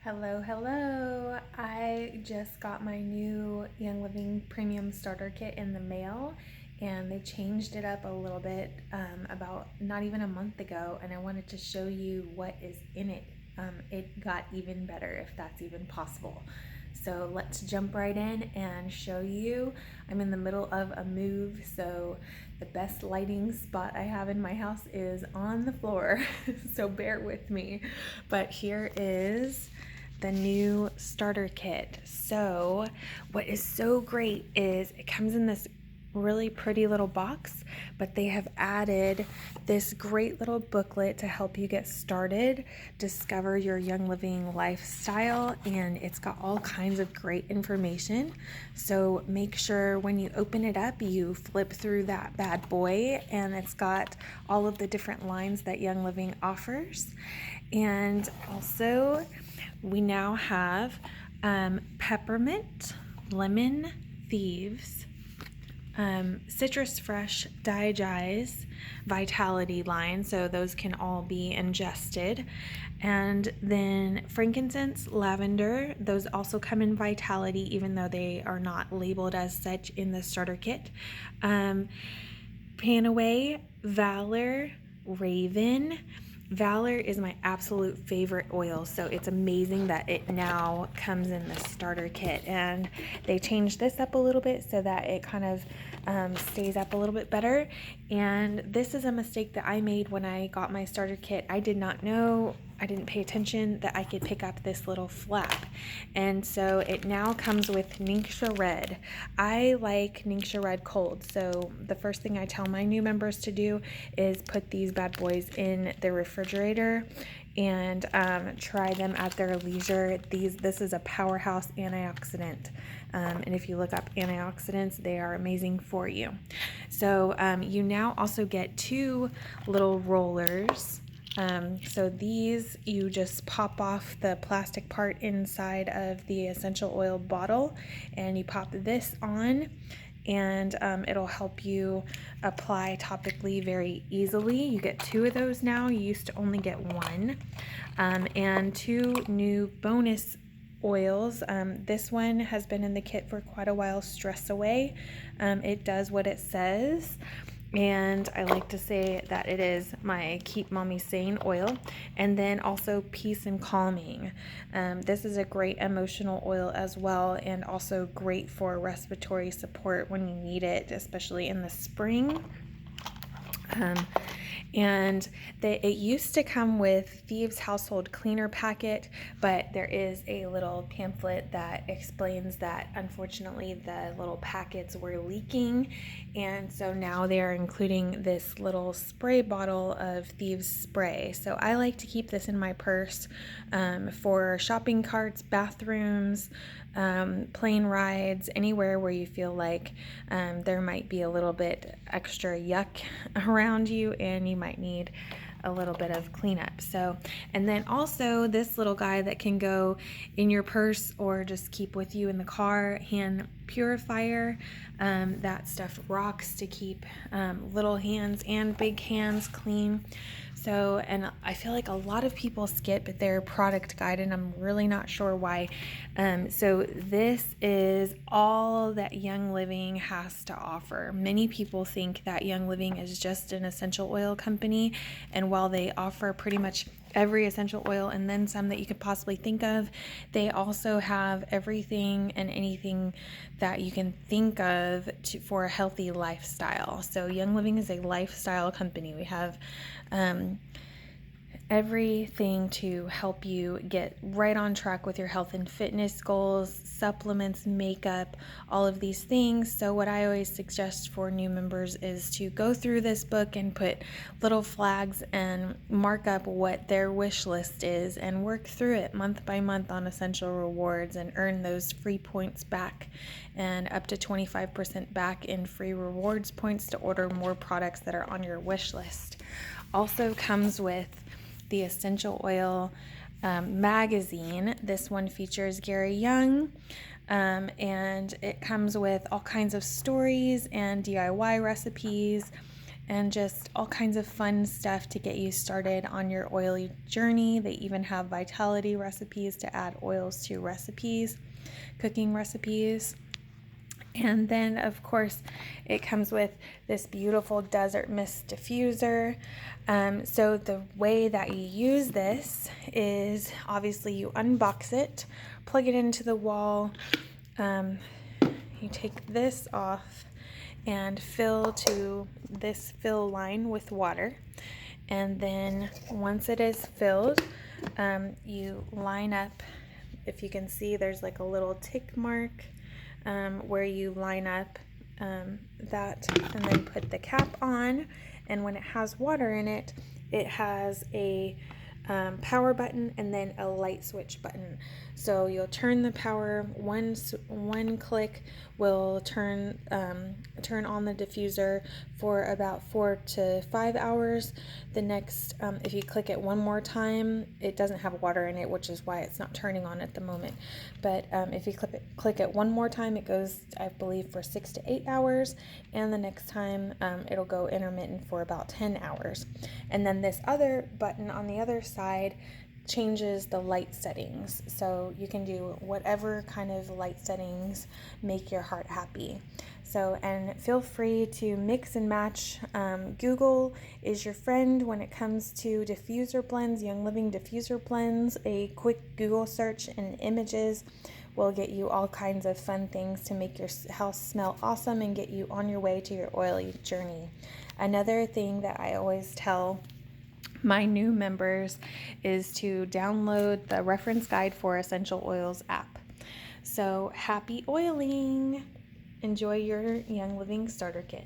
Hello, hello. I just got my new Young Living Premium Starter Kit in the mail, and they changed it up a little bit about not even a month ago, and I wanted to show you what is in it. It got even better, if that's even possible. So let's jump right in and show you. I'm in the middle of a move, so the best lighting spot I have in my house is on the floor, so bear with me. But here is the new starter kit. So what is so great is it comes in this really pretty little box, but they have added this great little booklet to help you get started, discover your Young Living lifestyle, and it's got all kinds of great information. So make sure when you open it up, you flip through that bad boy, and it's got all of the different lines that Young Living offers. And also we now have peppermint, lemon, thieves, citrus fresh, digize, vitality line, so those can all be ingested, and then frankincense, lavender, those also come in vitality even though they are not labeled as such in the starter kit. Panaway, valor, raven. Valor is my absolute favorite oil, so it's amazing that it now comes in the starter kit, and they changed this up a little bit so that it kind of stays up a little bit better. And this is a mistake that I made when I got my starter kit. I did not know, I didn't pay attention that I could pick up this little flap, and so it now comes with Ningxia Red. I like Ningxia Red cold, so the first thing I tell my new members to do is put these bad boys in the refrigerator and try them at their leisure. This is a powerhouse antioxidant, and if you look up antioxidants, they are amazing for you. So you now also get two little rollers. So these, you just pop off the plastic part inside of the essential oil bottle, and you pop this on, and it'll help you apply topically very easily. You get two of those now. You used to only get one. And two new bonus oils. This one has been in the kit for quite a while, Stress Away. It does what it says, and I like to say that it is my Keep Mommy Sane oil. And then also Peace and Calming. This is a great emotional oil as well, and also great for respiratory support when you need it, especially in the spring. And it used to come with Thieves Household Cleaner packet, but there is a little pamphlet that explains that unfortunately the little packets were leaking, and so now they are including this little spray bottle of Thieves spray. So I like to keep this in my purse for shopping carts, bathrooms, plane rides, anywhere where you feel like there might be a little bit extra yuck around you and you might need a little bit of cleanup. So, and then also this little guy that can go in your purse or just keep with you in the car, hand purifier. That stuff rocks to keep little hands and big hands clean. So, and I feel like a lot of people skip their product guide, and I'm really not sure why. So this is all that Young Living has to offer. Many people think that Young Living is just an essential oil company, and while they offer pretty much every essential oil and then some that you could possibly think of, they also have everything and anything that you can think of for a healthy lifestyle. So Young Living is a lifestyle company. We have everything to help you get right on track with your health and fitness goals, supplements, makeup, all of these things. So what I always suggest for new members is to go through this book and put little flags and mark up what their wish list is and work through it month by month on essential rewards and earn those free points back, and up to 25% back in free rewards points to order more products that are on your wish list. Also comes with the Essential Oil magazine. This one features Gary Young, and it comes with all kinds of stories and DIY recipes and just all kinds of fun stuff to get you started on your oily journey. They even have vitality recipes to add oils to recipes, cooking recipes. And then, of course, it comes with this beautiful desert mist diffuser. So the way that you use this is obviously you unbox it, plug it into the wall. You take this off and fill to this fill line with water. And then once it is filled, you line up. If you can see, there's like a little tick mark where you line up that and then put the cap on. And when it has water in it, it has a power button and then a light switch button. So you'll turn the power, one click will turn on the diffuser for about 4 to 5 hours. The next, if you click it one more time, it doesn't have water in it, which is why it's not turning on at the moment. But if you click it one more time, it goes, I believe, for 6 to 8 hours, and the next time it'll go intermittent for about 10 hours. And then this other button on the other side changes the light settings, so you can do whatever kind of light settings make your heart happy. So, and feel free to mix and match. Google is your friend when it comes to diffuser blends, Young Living diffuser blends. A quick Google search and images will get you all kinds of fun things to make your house smell awesome and get you on your way to your oily journey. Another thing that I always tell my new members is to download the reference guide for essential oils app. So happy oiling! Enjoy your Young Living starter kit.